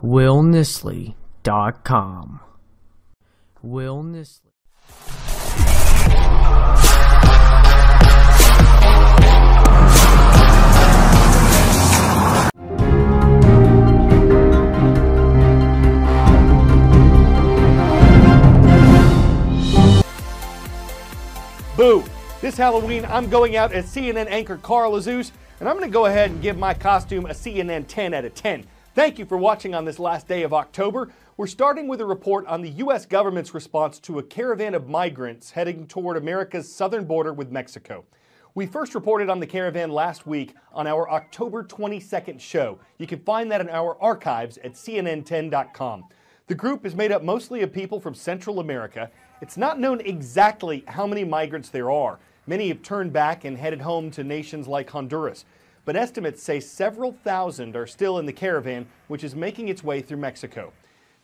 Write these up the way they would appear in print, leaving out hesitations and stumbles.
willnisley.com. Will Nisley. Boo! This Halloween, I'm going out as CNN anchor Carl Azus, and I'm going to go ahead and give my costume a CNN 10 out of 10. Thank you for watching on this last day of October. We're starting with a report on the U.S. government's response to a caravan of migrants heading toward America's southern border with Mexico. We first reported on the caravan last week on our October 22nd show. You can find that in our archives at cnn10.com. The group is made up mostly of people from Central America. It's not known exactly how many migrants there are. Many have turned back and headed home to nations like Honduras. But estimates say several thousand are still in the caravan, which is making its way through Mexico.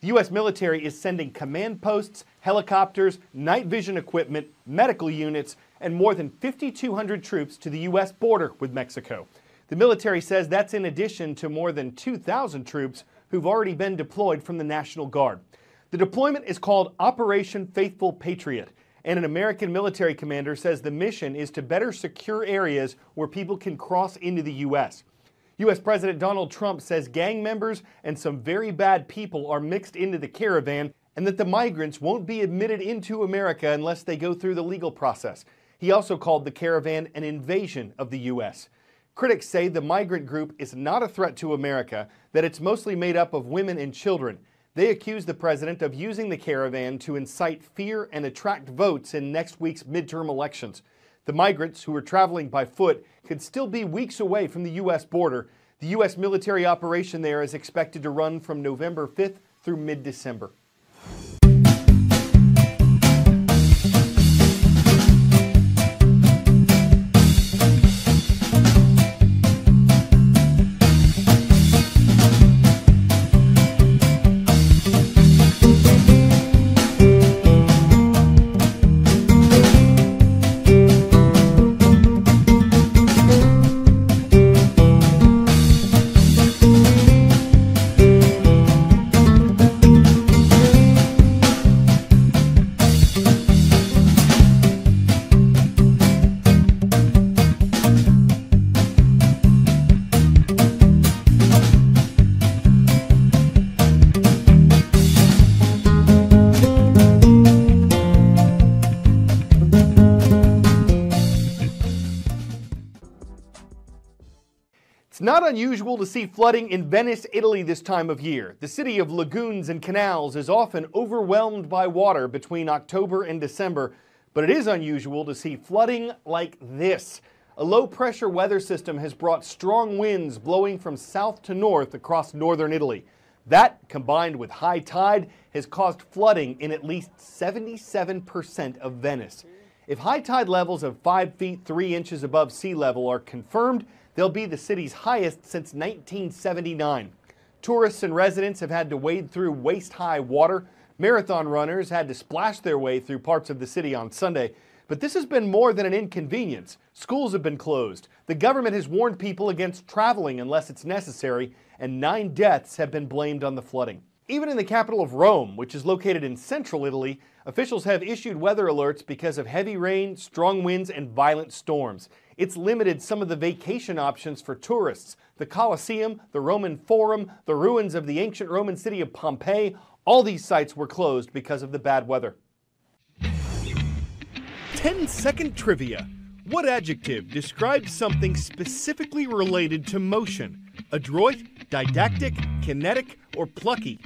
The U.S. military is sending command posts, helicopters, night vision equipment, medical units, and more than 5,200 troops to the U.S. border with Mexico. The military says that's in addition to more than 2,000 troops who've already been deployed from the National Guard. The deployment is called Operation Faithful Patriot, and an American military commander says the mission is to better secure areas where people can cross into the U.S. U.S. President Donald Trump says gang members and some very bad people are mixed into the caravan and that the migrants won't be admitted into America unless they go through the legal process. He also called the caravan an invasion of the U.S. Critics say the migrant group is not a threat to America, that it's mostly made up of women and children. They accuse the president of using the caravan to incite fear and attract votes in next week's midterm elections. The migrants, who are traveling by foot, could still be weeks away from the U.S. border. The U.S. military operation there is expected to run from November 5th through mid-December. It's not unusual to see flooding in Venice, Italy this time of year. The city of lagoons and canals is often overwhelmed by water between October and December, but it is unusual to see flooding like this. A low-pressure weather system has brought strong winds blowing from south to north across northern Italy. That, combined with high tide, has caused flooding in at least 77% of Venice. If high tide levels of 5 feet 3 inches above sea level are confirmed, they'll be the city's highest since 1979. Tourists and residents have had to wade through waist-high water. Marathon runners had to splash their way through parts of the city on Sunday. But this has been more than an inconvenience. Schools have been closed. The government has warned people against traveling unless it's necessary, and 9 deaths have been blamed on the flooding. Even in the capital of Rome, which is located in central Italy, officials have issued weather alerts because of heavy rain, strong winds, and violent storms. It's limited some of the vacation options for tourists. The Colosseum, the Roman Forum, the ruins of the ancient Roman city of Pompeii, all these sites were closed because of the bad weather. 10-second trivia. What adjective describes something specifically related to motion? Adroit, didactic, kinetic, or plucky?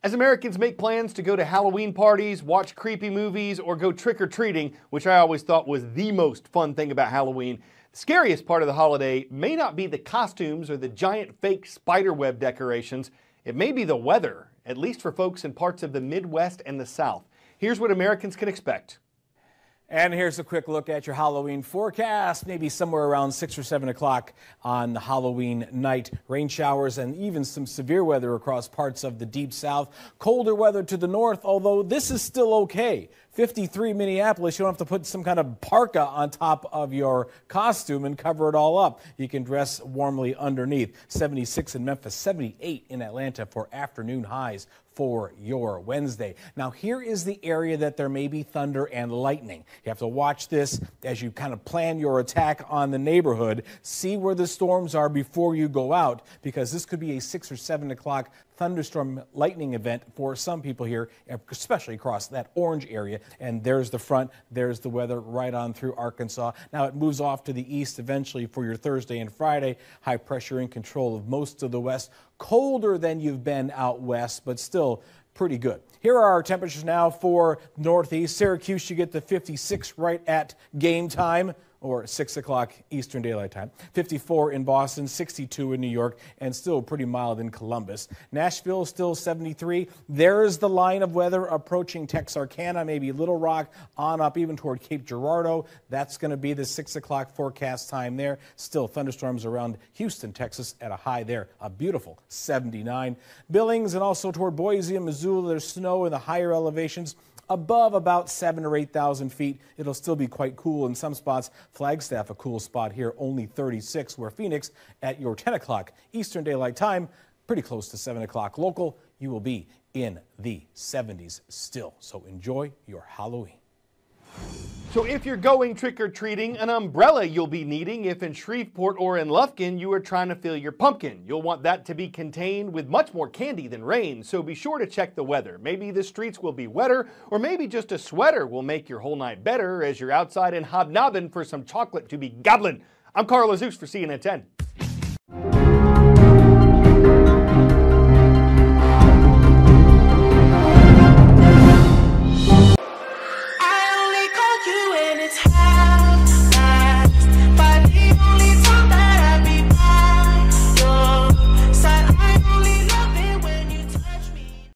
As Americans make plans to go to Halloween parties, watch creepy movies, or go trick-or-treating, which I always thought was the most fun thing about Halloween, the scariest part of the holiday may not be the costumes or the giant fake spiderweb decorations. It may be the weather, at least for folks in parts of the Midwest and the South. Here's what Americans can expect. And here's a quick look at your Halloween forecast, maybe somewhere around 6 or 7 o'clock on Halloween night. Rain showers and even some severe weather across parts of the deep south. Colder weather to the north, although this is still okay. 53 Minneapolis, you don't have to put some kind of parka on top of your costume and cover it all up. You can dress warmly underneath. 76 in Memphis, 78 in Atlanta for afternoon highs for your Wednesday. Now, here is the area that there may be thunder and lightning. You have to watch this as you kind of plan your attack on the neighborhood. See where the storms are before you go out, because this could be a 6 or 7 o'clock thunderstorm lightning event for some people here, especially across that orange area. And there's the front, there's the weather right on through Arkansas. Now it moves off to the east eventually for your Thursday and Friday. High pressure in control of most of the west. Colder than you've been out west, but still pretty good. Here are our temperatures now for Northeast. Syracuse, you get the 56 right at game time, or 6 o'clock Eastern Daylight Time. 54 in Boston, 62 in New York, and still pretty mild in Columbus. Nashville still 73. There's the line of weather approaching Texarkana, maybe Little Rock, on up even toward Cape Girardeau. That's going to be the 6 o'clock forecast time there. Still thunderstorms around Houston, Texas at a high there. A beautiful 79. Billings and also toward Boise and Missoula, there's snow in the higher elevations. Above about 7,000 or 8,000 feet, it'll still be quite cool in some spots. Flagstaff, a cool spot here, only 36, where Phoenix at your 10 o'clock Eastern Daylight Time, pretty close to 7 o'clock local, you will be in the 70s still. So enjoy your Halloween. So if you're going trick-or-treating, an umbrella you'll be needing if in Shreveport or in Lufkin you are trying to fill your pumpkin. You'll want that to be contained with much more candy than rain, so be sure to check the weather. Maybe the streets will be wetter, or maybe just a sweater will make your whole night better as you're outside and hobnobbing for some chocolate to be gobbling. I'm Carl Azus for CNN 10.